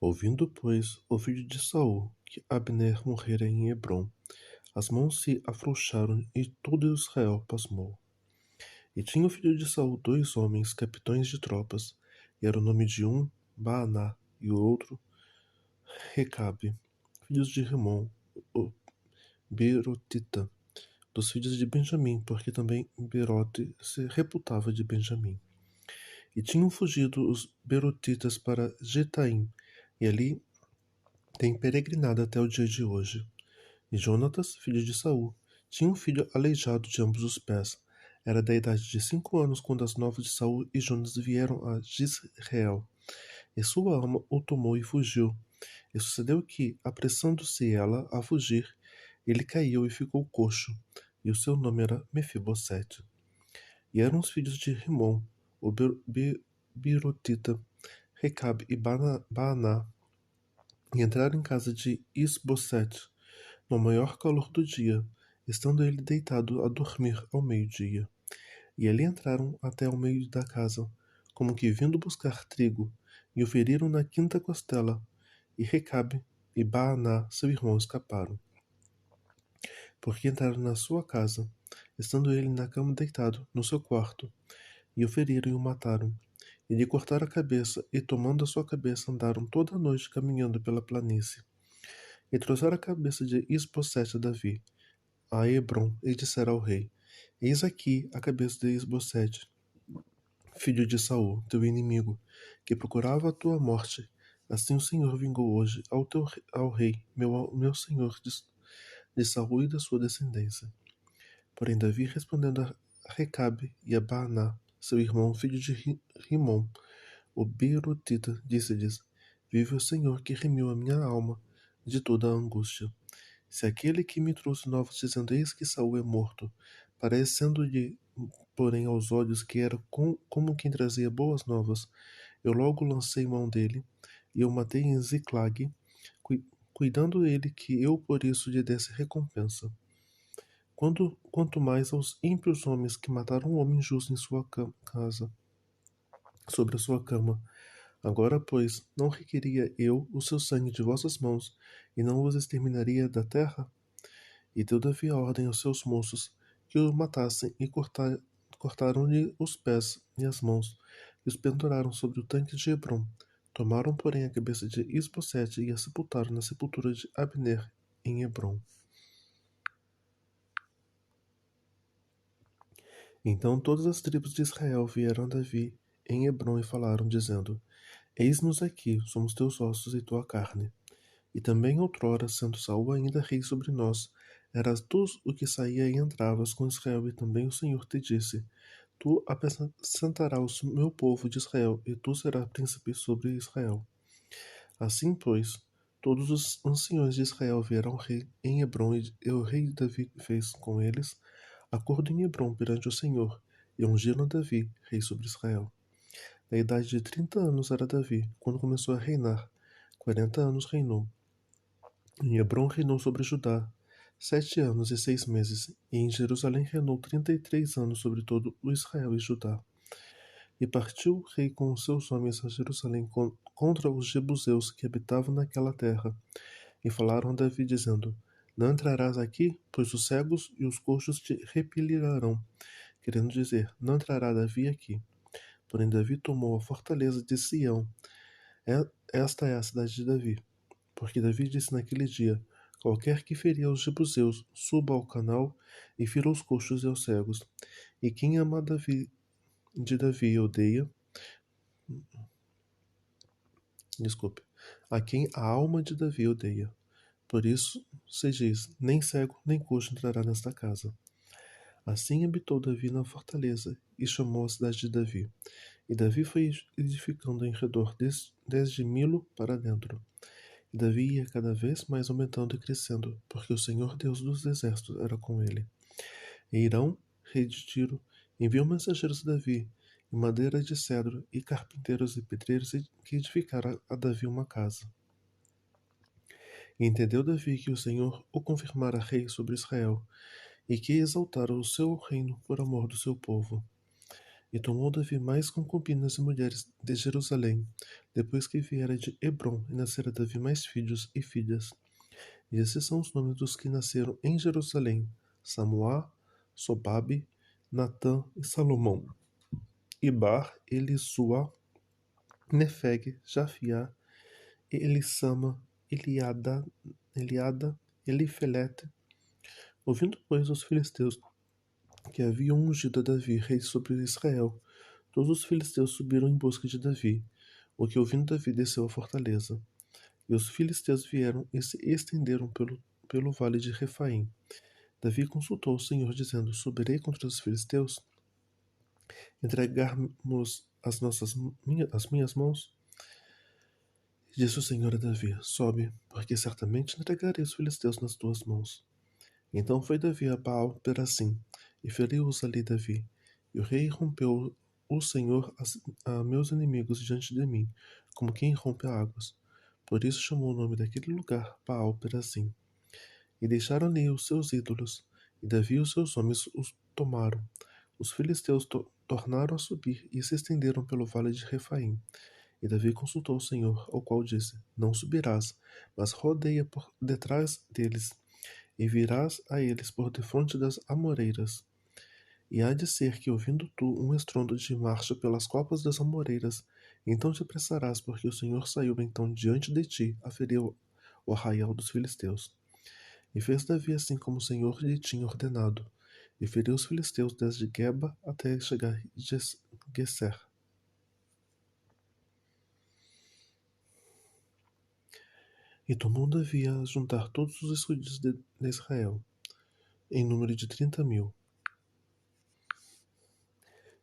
Ouvindo, pois, o filho de Saul que Abner morrera em Hebrom, as mãos se afrouxaram e todo Israel pasmou. E tinha o filho de Saul 2 homens, capitães de tropas, e era o nome de um Baaná e o outro Recabe, filhos de Rimom, o Berotita, dos filhos de Benjamim, porque também Berote se reputava de Benjamim. E tinham fugido os Berotitas para Getaim, e ali têm peregrinado até o dia de hoje. E Jonatas, filho de Saul, tinha um filho aleijado de ambos os pés. Era da idade de 5 anos quando as novas de Saul e Jonas vieram a Jizreel. E sua ama o tomou e fugiu. E sucedeu que, apressando-se ela a fugir, ele caiu e ficou coxo, e o seu nome era Mefibosete. E eram os filhos de Rimom, o Birotita, Recabe e Baaná, e entraram em casa de Isbosete, no maior calor do dia, estando ele deitado a dormir ao meio-dia. E ali entraram até ao meio da casa, como que vindo buscar trigo, e o feriram na quinta costela, e Recabe e Baaná, seu irmão, escaparam. Porque entraram na sua casa, estando ele na cama deitado, no seu quarto, e o feriram e o mataram. E lhe cortaram a cabeça, e tomando a sua cabeça andaram toda a noite caminhando pela planície. E trouxeram a cabeça de Isbosete a Davi, a Hebrom, e disseram ao rei: Eis aqui a cabeça de Isbosete, filho de Saul, teu inimigo, que procurava a tua morte. Assim o Senhor vingou hoje ao rei, meu senhor, de Saul e da sua descendência. Porém Davi, respondendo a Recabe e a Baaná, seu irmão, filho de Rimom, o Beerotita, disse-lhes: Vive o Senhor que remiu a minha alma de toda a angústia. Se aquele que me trouxe novas dizendo: Eis que Saul é morto, parecendo-lhe, porém, aos olhos que era como quem trazia boas novas, eu logo lancei mão dele, e eu matei em Ziclag, cuidando ele que eu por isso lhe desse recompensa. Quanto mais aos ímpios homens que mataram um homem justo em sua casa, sobre a sua cama. Agora, pois, não requeria eu o seu sangue de vossas mãos, e não os exterminaria da terra? E deu Davi a ordem aos seus moços que o matassem, e cortaram-lhe os pés e as mãos, e os penduraram sobre o tanque de Hebrom. Tomaram, porém, a cabeça de Isbosete e a sepultaram na sepultura de Abner, em Hebrom. Então todas as tribos de Israel vieram a Davi em Hebrom e falaram, dizendo: Eis-nos aqui, somos teus ossos e tua carne. E também outrora, sendo Saul ainda rei sobre nós, eras tu o que saía e entravas com Israel, e também o Senhor te disse: Tu apacentarás o meu povo de Israel, e tu serás príncipe sobre Israel. Assim, pois, todos os anciões de Israel vieram ao rei em Hebrom, e o rei Davi fez com eles acordo em Hebrom perante o Senhor, e ungiram Davi, rei sobre Israel. Na idade de 30 anos era Davi, quando começou a reinar. 40 anos reinou. Em Hebrom reinou sobre Judá 7 anos e 6 meses, e em Jerusalém reinou 33 anos sobre todo o Israel e Judá. E partiu o rei com os seus homens a Jerusalém contra os jebuseus que habitavam naquela terra. E falaram a Davi, dizendo: Não entrarás aqui, pois os cegos e os coxos te repelirão. Querendo dizer, não entrará Davi aqui. Porém Davi tomou a fortaleza de Sião. Esta é a cidade de Davi. Porque Davi disse naquele dia: Qualquer que ferir aos jebuseus, suba ao canal e fira os coxos e aos cegos. E quem ama de Davi e odeia, desculpe, a quem a alma de Davi odeia. Por isso se diz: nem cego nem coxo entrará nesta casa. Assim habitou Davi na fortaleza e chamou a cidade de Davi. E Davi foi edificando em redor desde Milo para dentro. E Davi ia cada vez mais aumentando e crescendo, porque o Senhor Deus dos exércitos era com ele. E Irão, rei de Tiro, enviou mensageiros a Davi, e madeira de cedro, e carpinteiros e pedreiros que edificaram a Davi uma casa. E entendeu Davi que o Senhor o confirmara rei sobre Israel, e que exaltara o seu reino por amor do seu povo. E tomou Davi mais concubinas e mulheres de Jerusalém, depois que viera de Hebrom, e nascera Davi mais filhos e filhas. E esses são os nomes dos que nasceram em Jerusalém: Samuá, Sobabe, Natã e Salomão, Ibar, Elisua, Nefeg, Jafiá, Elissama, Eliada, Elifelete. Ouvindo, pois, os filisteus que haviam ungido a Davi rei sobre Israel, todos os filisteus subiram em busca de Davi, o que ouvindo Davi desceu à fortaleza. E os filisteus vieram e se estenderam pelo vale de Refaim. Davi consultou o Senhor, dizendo: Subirei contra os filisteus? Entregarmos as minhas mãos? Disse o Senhor a Davi: Sobe, porque certamente entregarei os filisteus nas tuas mãos. Então foi Davi a Baal-Perasim, e feriu-os ali Davi. E o rei rompeu o Senhor a meus inimigos diante de mim, como quem rompe águas. Por isso chamou o nome daquele lugar Baal-Perasim. E deixaram ali os seus ídolos, e Davi e os seus homens os tomaram. Os filisteus tornaram a subir e se estenderam pelo vale de Refaim. E Davi consultou o Senhor, ao qual disse: Não subirás, mas rodeia por detrás deles, e virás a eles por defronte das amoreiras. E há de ser que, ouvindo tu um estrondo de marcha pelas copas das amoreiras, então te apressarás, porque o Senhor saiu então diante de ti a ferir o arraial dos filisteus. E fez Davi assim como o Senhor lhe tinha ordenado, e feriu os filisteus desde Geba até chegar a Geser. E tomou Davi a juntar todos os escudos de Israel, em número de 30.000.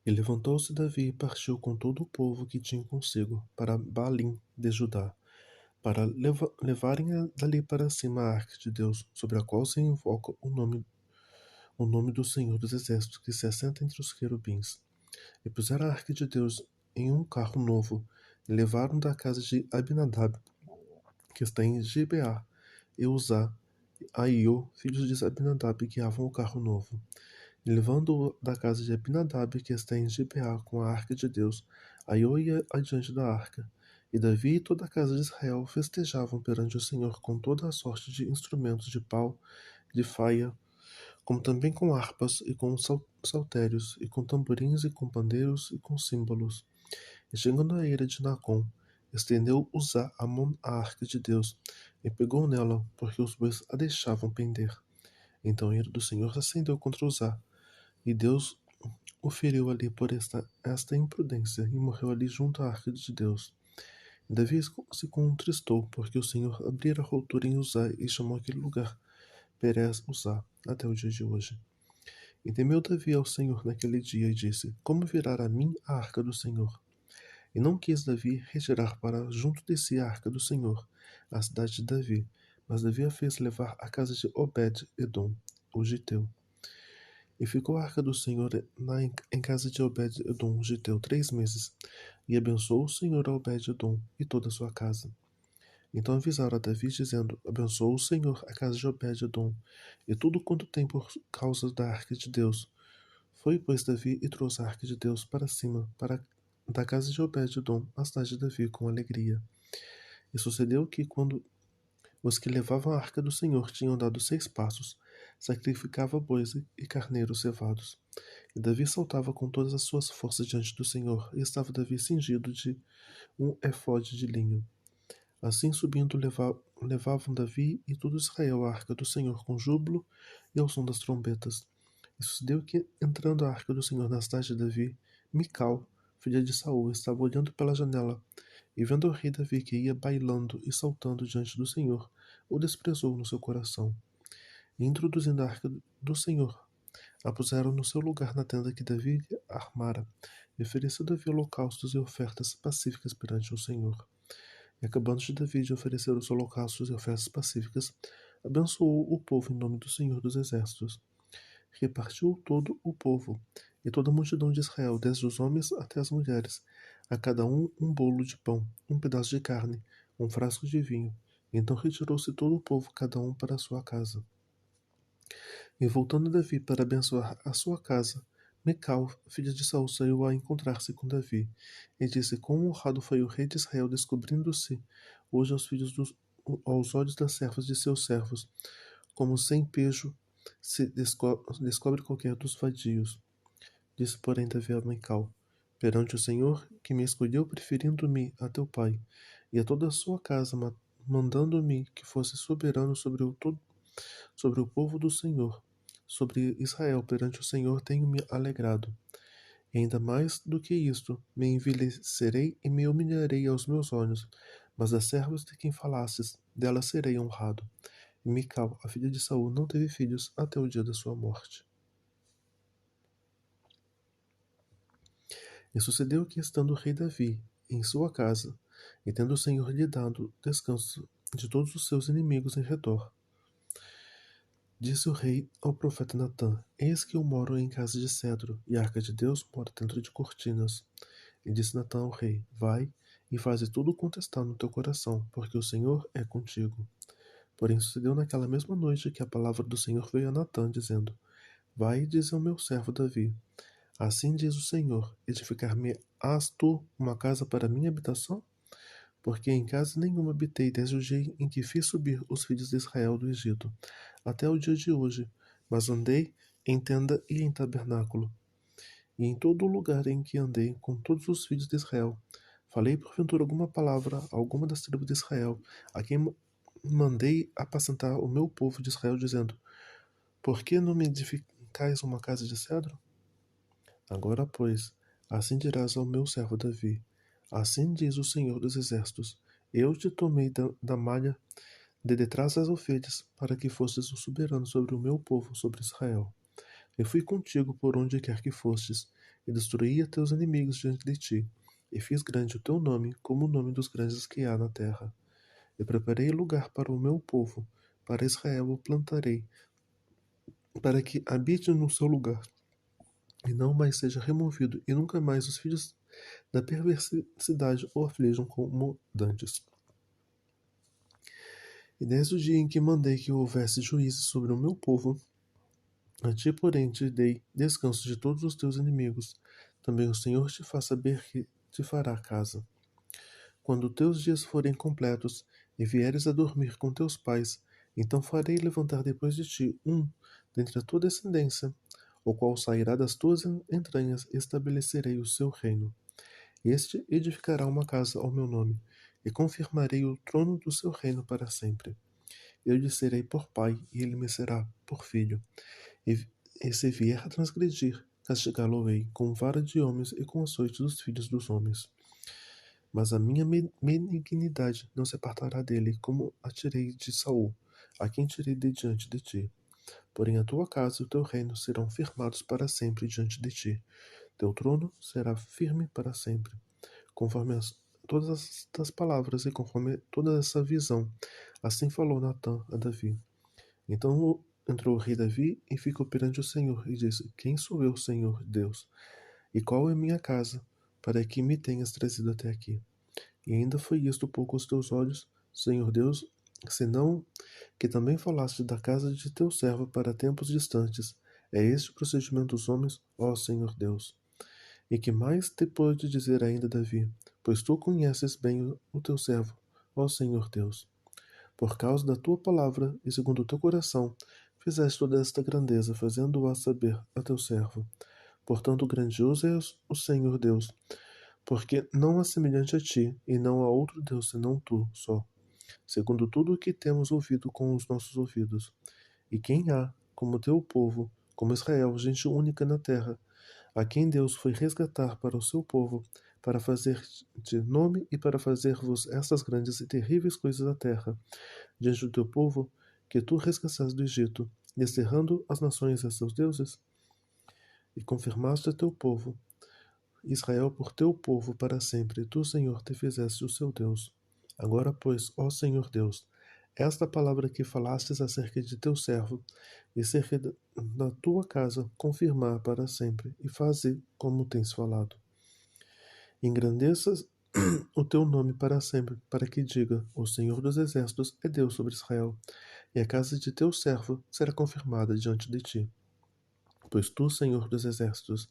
E levantou-se Davi e partiu com todo o povo que tinha consigo para Baalim de Judá, para levarem dali para cima a arca de Deus, sobre a qual se invoca o nome do Senhor dos Exércitos, que se assenta entre os querubins. E puseram a arca de Deus em um carro novo, e levaram da casa de Abinadab, que está em Gibeá, e Uzá, Aiô, filhos de Abinadab, guiavam o carro novo. E levando-o da casa de Abinadab, que está em Gibeá, com a arca de Deus, Aiô ia adiante da arca. E Davi e toda a casa de Israel festejavam perante o Senhor com toda a sorte de instrumentos de pau, de faia, como também com harpas e com saltérios, e com tamborins e com pandeiros e com símbolos. E chegando à eira de Nacon, estendeu Uzá a mão à arca de Deus, e pegou nela, porque os bois a deixavam pender. Então a ira do Senhor acendeu contra Uzá, e Deus o feriu ali por esta imprudência, e morreu ali junto à arca de Deus. E Davi se contristou, porque o Senhor abrira a ruptura em Uzá, e chamou aquele lugar Perez Uzá, até o dia de hoje. E temeu Davi ao Senhor naquele dia, e disse: Como virá a mim a arca do Senhor? E não quis Davi retirar para junto de si a arca do Senhor, a cidade de Davi, mas Davi a fez levar à casa de Obed-Edom, o giteu. E ficou a arca do Senhor em casa de Obed-Edom, giteu, 3 meses. E abençoou o Senhor a Obed-Edom e toda a sua casa. Então avisaram a Davi, dizendo: Abençoou o Senhor a casa de Obed-Edom, e tudo quanto tem por causa da arca de Deus. Foi, pois, Davi e trouxe a arca de Deus para cima, da casa de Obed-Edom, a cidade de Davi, com alegria. E sucedeu que, quando os que levavam a arca do Senhor tinham dado 6 passos, sacrificava bois e carneiros cevados. E Davi saltava com todas as suas forças diante do Senhor, e estava Davi cingido de um efode de linho. Assim subindo levavam Davi e todo Israel a arca do Senhor com júbilo e ao som das trombetas. E sucedeu que, entrando a arca do Senhor na cidade de Davi, Mical, filha de Saul, estava olhando pela janela, e vendo o rei Davi que ia bailando e saltando diante do Senhor, o desprezou no seu coração. E introduzindo a arca do Senhor, a puseram no seu lugar na tenda que Davi armara, e ofereceu Davi holocaustos e ofertas pacíficas perante o Senhor. E acabando de Davi de oferecer os holocaustos e ofertas pacíficas, abençoou o povo em nome do Senhor dos Exércitos. Repartiu todo o povo, e toda a multidão de Israel, desde os homens até as mulheres, a cada um bolo de pão, um pedaço de carne, um frasco de vinho. Então retirou-se todo o povo, cada um para a sua casa. E voltando Davi para abençoar a sua casa, Mical, filha de Saul, saiu a encontrar-se com Davi, e disse: Quão honrado foi o rei de Israel, descobrindo-se hoje aos olhos das servas de seus servos, como sem pejo se descobre qualquer dos vadios. Disse, porém, Davi a Mical: Perante o Senhor, que me escolheu, preferindo-me a teu pai, e a toda a sua casa, mandando-me que fosse soberano sobre o povo do Senhor, sobre Israel, perante o Senhor tenho me alegrado. E ainda mais do que isto, me envilecerei e me humilharei aos meus olhos, mas das servas de quem falastes, delas serei honrado. E Mical, a filha de Saul, não teve filhos até o dia da sua morte. E sucedeu que, estando o rei Davi em sua casa, e tendo o Senhor lhe dado descanso de todos os seus inimigos em redor, disse o rei ao profeta Natã: Eis que eu moro em casa de cedro, e a arca de Deus mora dentro de cortinas. E disse Natã ao rei: Vai e faze tudo quanto está no teu coração, porque o Senhor é contigo. Porém sucedeu naquela mesma noite que a palavra do Senhor veio a Natã, dizendo: Vai e diz ao meu servo Davi: Assim diz o Senhor: Edificar-me-ás tu uma casa para minha habitação? Porque em casa nenhuma habitei desde o dia em que fiz subir os filhos de Israel do Egito, até o dia de hoje, mas andei em tenda e em tabernáculo, e em todo o lugar em que andei com todos os filhos de Israel. Falei porventura alguma palavra a alguma das tribos de Israel, a quem mandei apacentar o meu povo de Israel, dizendo: Por que não me edificais uma casa de cedro? Agora, pois, assim dirás ao meu servo Davi: Assim diz o Senhor dos Exércitos: Eu te tomei da malha de detrás das ovelhas, para que fosses o soberano sobre o meu povo, sobre Israel. Eu fui contigo por onde quer que fostes, e destruí a teus inimigos diante de ti, e fiz grande o teu nome, como o nome dos grandes que há na terra. Eu preparei lugar para o meu povo, para Israel o plantarei, para que habite no seu lugar, e não mais seja removido, e nunca mais os filhos da perversidade o aflijam como dantes. E desde o dia em que mandei que houvesse juízes sobre o meu povo, a ti, porém, te dei descanso de todos os teus inimigos. Também o Senhor te faz saber que te fará casa. Quando teus dias forem completos e vieres a dormir com teus pais, então farei levantar depois de ti dentre a tua descendência, o qual sairá das tuas entranhas, e estabelecerei o seu reino. Este edificará uma casa ao meu nome, e confirmarei o trono do seu reino para sempre. Eu lhe serei por pai, e ele me será por filho. E se vier a transgredir, castigá-lo-ei com vara de homens e com açoite dos filhos dos homens. Mas a minha benignidade não se apartará dele, como a tirei de Saul, a quem tirei de diante de ti. Porém a tua casa e o teu reino serão firmados para sempre diante de ti. Teu trono será firme para sempre. Conforme todas estas palavras e conforme toda essa visão, assim falou Natã a Davi. Então entrou o rei Davi e ficou perante o Senhor e disse: Quem sou eu, Senhor Deus? E qual é minha casa, para que me tenhas trazido até aqui? E ainda foi isto pouco aos teus olhos, Senhor Deus, senão que também falaste da casa de teu servo para tempos distantes. É este o procedimento dos homens, ó Senhor Deus. E que mais te pode dizer ainda Davi? Pois tu conheces bem o teu servo, ó Senhor Deus. Por causa da tua palavra e segundo o teu coração, fizeste toda esta grandeza, fazendo-a saber a teu servo. Portanto, grandioso é o Senhor Deus, porque não há semelhante a ti, e não há outro Deus senão tu só, segundo tudo o que temos ouvido com os nossos ouvidos. E quem há, como teu povo, como Israel, gente única na terra, a quem Deus foi resgatar para o seu povo, para fazer-te nome e para fazer-vos estas grandes e terríveis coisas da terra, diante do teu povo, que tu resgataste do Egito, desterrando as nações a seus deuses? E confirmaste a teu povo, Israel, por teu povo para sempre, e tu, Senhor, te fizeste o seu Deus. Agora, pois, ó Senhor Deus, esta palavra que falastes acerca de teu servo e acerca da tua casa, confirmar para sempre, e faze como tens falado. Engrandeças o teu nome para sempre, para que diga: O Senhor dos Exércitos é Deus sobre Israel, e a casa de teu servo será confirmada diante de ti. Pois tu, Senhor dos exércitos,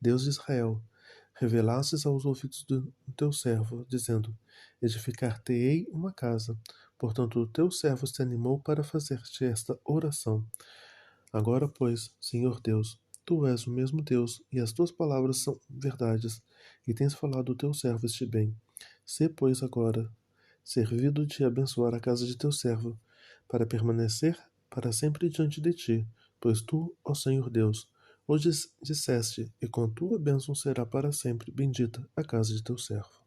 Deus de Israel, revelastes aos ouvidos do teu servo, dizendo: Edificar-te-ei uma casa. Portanto, o teu servo se animou para fazer-te esta oração. Agora, pois, Senhor Deus, tu és o mesmo Deus, e as tuas palavras são verdades, e tens falado o teu servo este bem. Sê, pois, agora servido de abençoar a casa de teu servo, para permanecer para sempre diante de ti, pois tu, ó Senhor Deus, o disseste, e com tua bênção será para sempre bendita a casa de teu servo.